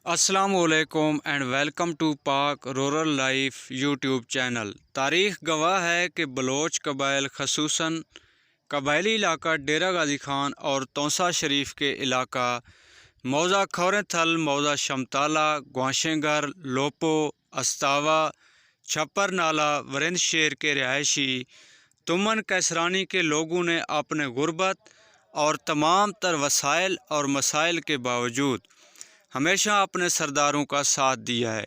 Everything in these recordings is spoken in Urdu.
السلام علیکم اینڈ ویلکم ٹو پاک رورل لائف یوٹیوب چینل۔ تاریخ گواہ ہے کہ بلوچ قبائل خصوصاً قبائلی علاقہ ڈیرہ غازی خان اور تونسا شریف کے علاقہ موضع کھوریں تھل، موضع شمتالہ، گوانشیں گر، لوپو، استاوا، چھپر نالہ، ورند شیر کے رہائشی تمن کیسرانی کے لوگوں نے اپنے غربت اور تمام تر وسائل اور مسائل کے باوجود ہمیشہ اپنے سرداروں کا ساتھ دیا ہے۔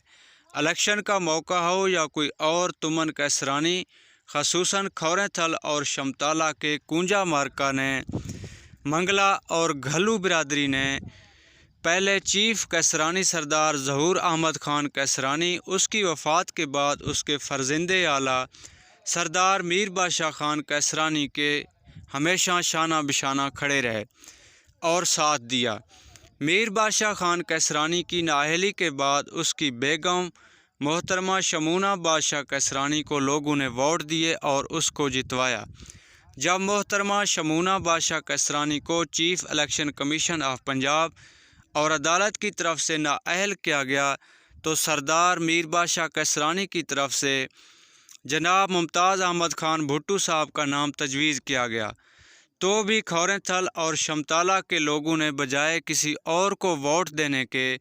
الیکشن کا موقع ہو یا کوئی اور، تمن کیسرانی خصوصاً کھوریں تھل اور شمتالہ کے کونجا مارکا نے منگلا اور گھلو برادری نے پہلے چیف کیسرانی سردار ظہور احمد خان کیسرانی، اس کی وفات کے بعد اس کے فرزند اعلیٰ سردار میر بادشاہ خان کیسرانی کے ہمیشہ شانہ بشانہ کھڑے رہے اور ساتھ دیا۔ میر بادشاہ خان کیسرانی کی نااہلی کے بعد اس کی بیگم محترمہ شمونہ بادشاہ کیسرانی کو لوگوں نے ووٹ دیے اور اس کو جتوایا۔ جب محترمہ شمونہ بادشاہ کیسرانی کو chief election commission of Punjab اور عدالت کی طرف سے نااہل کیا گیا تو سردار میر بادشاہ کیسرانی کی طرف سے جناب ممتاز احمد خان بھٹو صاحب کا نام تجویز کیا گیا، تو بھی کھوریں تھل اور شمتالہ کے لوگوں نے بجائے کسی اور کو ووٹ دینے کے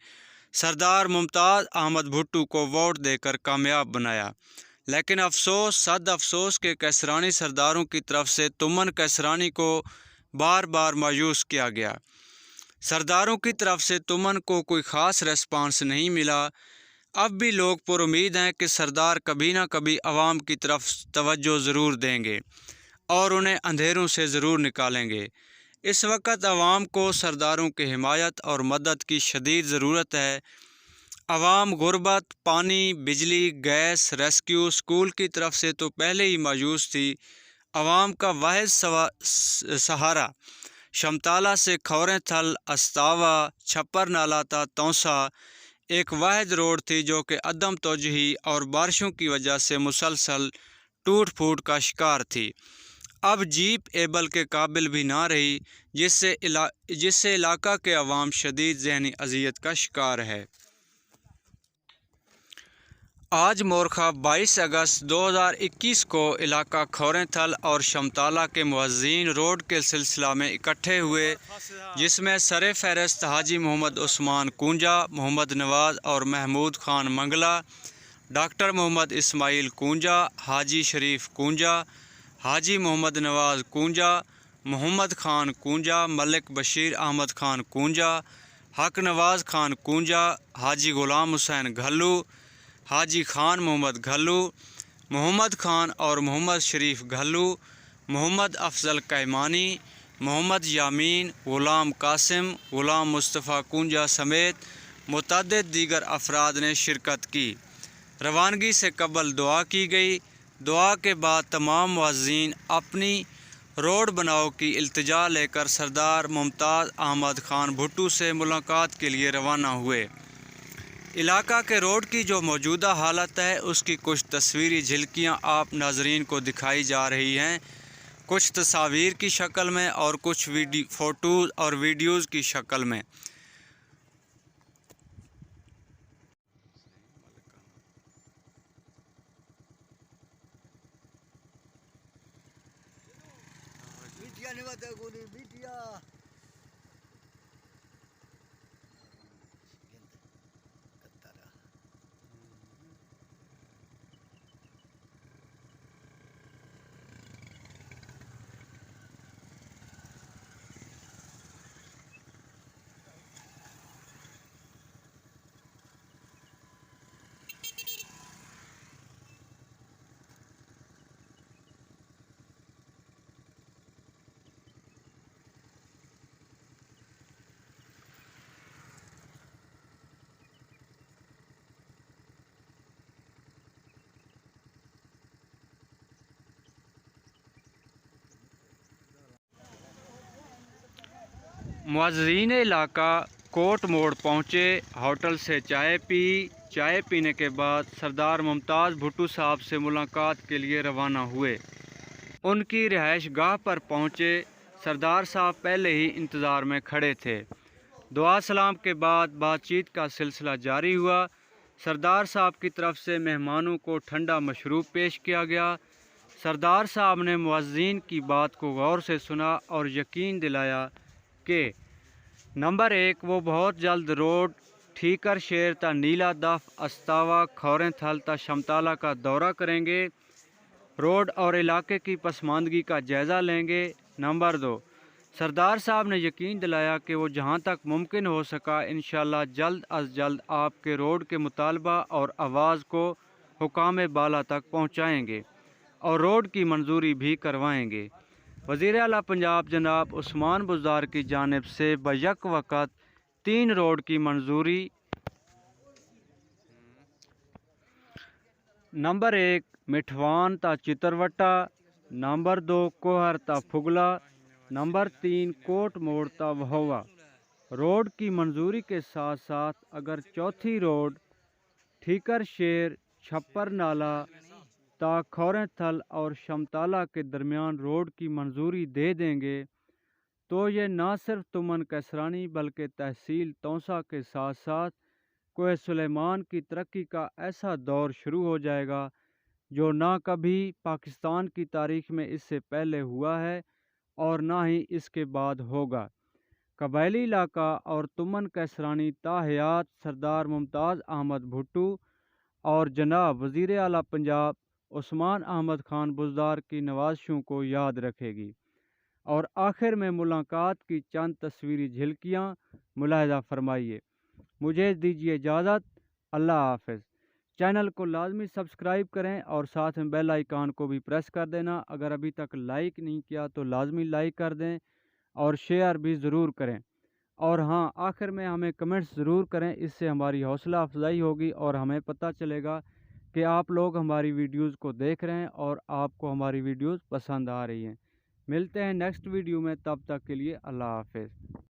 سردار ممتاز احمد بھٹو کو ووٹ دے کر کامیاب بنایا۔ لیکن افسوس، صد افسوس کہ کیسرانی سرداروں کی طرف سے تمن کیسرانی کو بار بار مایوس کیا گیا۔ سرداروں کی طرف سے تمن کو کوئی خاص ریسپانس نہیں ملا۔ اب بھی لوگ پر امید ہیں کہ سردار کبھی نہ کبھی عوام کی طرف توجہ ضرور دیں گے اور انہیں اندھیروں سے ضرور نکالیں گے۔ اس وقت عوام کو سرداروں کی حمایت اور مدد کی شدید ضرورت ہے۔ عوام غربت، پانی، بجلی، گیس، ریسکیو، اسکول کی طرف سے تو پہلے ہی مایوس تھی۔ عوام کا واحد سہارا شمتالہ سے کھوریں تھل، استاوا، چھپر نالہ تا تونسا ایک واحد روڈ تھی جو کہ عدم توجہی اور بارشوں کی وجہ سے مسلسل ٹوٹ پھوٹ کا شکار تھی۔ اب جیپ ایبل کے قابل بھی نہ رہی، جس سے علاقہ کے عوام شدید ذہنی اذیت کا شکار ہے۔ آج مورخہ 22 اگست 2021 کو علاقہ کھوریں تھل اور شمتالہ کے معززین روڈ کے سلسلہ میں اکٹھے ہوئے، جس میں سر فہرست حاجی محمد عثمان کونجا، محمد نواز اور محمود خان منگلا، ڈاکٹر محمد اسماعیل کونجا، حاجی شریف کونجا، حاجی محمد نواز کونجا، محمد خان کونجا، ملک بشیر احمد خان کونجا، حق نواز خان کونجا، حاجی غلام حسین گھلو، حاجی خان محمد گھلو، محمد خان اور محمد شریف گھلو، محمد افضل کیمانی، محمد یامین، غلام قاسم، غلام مصطفیٰ کونجا سمیت متعدد دیگر افراد نے شرکت کی۔ روانگی سے قبل دعا کی گئی۔ دعا کے بعد تمام معززین اپنی روڈ بناؤ کی التجا لے کر سردار ممتاز احمد خان بھٹو سے ملاقات کے لیے روانہ ہوئے۔ علاقہ کے روڈ کی جو موجودہ حالت ہے اس کی کچھ تصویری جھلکیاں آپ ناظرین کو دکھائی جا رہی ہیں، کچھ تصاویر کی شکل میں اور کچھ فوٹوز اور ویڈیوز کی شکل میں۔ معززین علاقہ کوٹ موڑ پہنچے، ہوٹل سے چائے پینے کے بعد سردار ممتاز بھٹو صاحب سے ملاقات کے لیے روانہ ہوئے۔ ان کی رہائش گاہ پر پہنچے، سردار صاحب پہلے ہی انتظار میں کھڑے تھے۔ دعا سلام کے بعد بات چیت کا سلسلہ جاری ہوا۔ سردار صاحب کی طرف سے مہمانوں کو ٹھنڈا مشروب پیش کیا گیا۔ سردار صاحب نے مؤذن کی بات کو غور سے سنا اور یقین دلایا کہ نمبر 1 وہ بہت جلد روڈ ٹھیکر شیر تا نیلا دف استاوا کھوریں تھل تا شمتالہ کا دورہ کریں گے، روڈ اور علاقے کی پسماندگی کا جائزہ لیں گے۔ نمبر 2 سردار صاحب نے یقین دلایا کہ وہ جہاں تک ممکن ہو سکا انشاءاللہ جلد از جلد آپ کے روڈ کے مطالبہ اور آواز کو حکام بالا تک پہنچائیں گے اور روڈ کی منظوری بھی کروائیں گے۔ وزیر اعلیٰ پنجاب جناب عثمان بزدار کی جانب سے بیک وقت 3 روڈ کی منظوری۔ نمبر 1 مٹھوان تا چتروٹا، نمبر 2 کوہر تا پھگلا، نمبر 3 کوٹ موڑ تا وہوا۔ روڈ کی منظوری کے ساتھ ساتھ اگر چوتھی روڈ ٹھیکر شیر چھپر نالہ تا کھوریں تھل اور شمتالہ کے درمیان روڈ کی منظوری دے دیں گے تو یہ نہ صرف تمن کیسرانی بلکہ تحصیل تونسا کے ساتھ ساتھ کوہ سلیمان کی ترقی کا ایسا دور شروع ہو جائے گا جو نہ کبھی پاکستان کی تاریخ میں اس سے پہلے ہوا ہے اور نہ ہی اس کے بعد ہوگا۔ قبائلی علاقہ اور تمن کیسرانی تا حیات سردار ممتاز احمد بھٹو اور جناب وزیر اعلیٰ پنجاب عثمان احمد خان بزدار کی نوازشوں کو یاد رکھے گی۔ اور آخر میں ملاقات کی چند تصویری جھلکیاں ملاحظہ فرمائیے۔ مجھے دیجیے اجازت، اللہ حافظ۔ چینل کو لازمی سبسکرائب کریں اور ساتھ میں بیل آئیکن کو بھی پریس کر دینا۔ اگر ابھی تک لائک نہیں کیا تو لازمی لائک کر دیں اور شیئر بھی ضرور کریں۔ اور ہاں، آخر میں ہمیں کمنٹس ضرور کریں، اس سے ہماری حوصلہ افزائی ہوگی اور ہمیں پتہ چلے گا کہ آپ لوگ ہماری ویڈیوز کو دیکھ رہے ہیں اور آپ کو ہماری ویڈیوز پسند آ رہی ہیں۔ ملتے ہیں نیکسٹ ویڈیو میں، تب تک کے لیے اللہ حافظ۔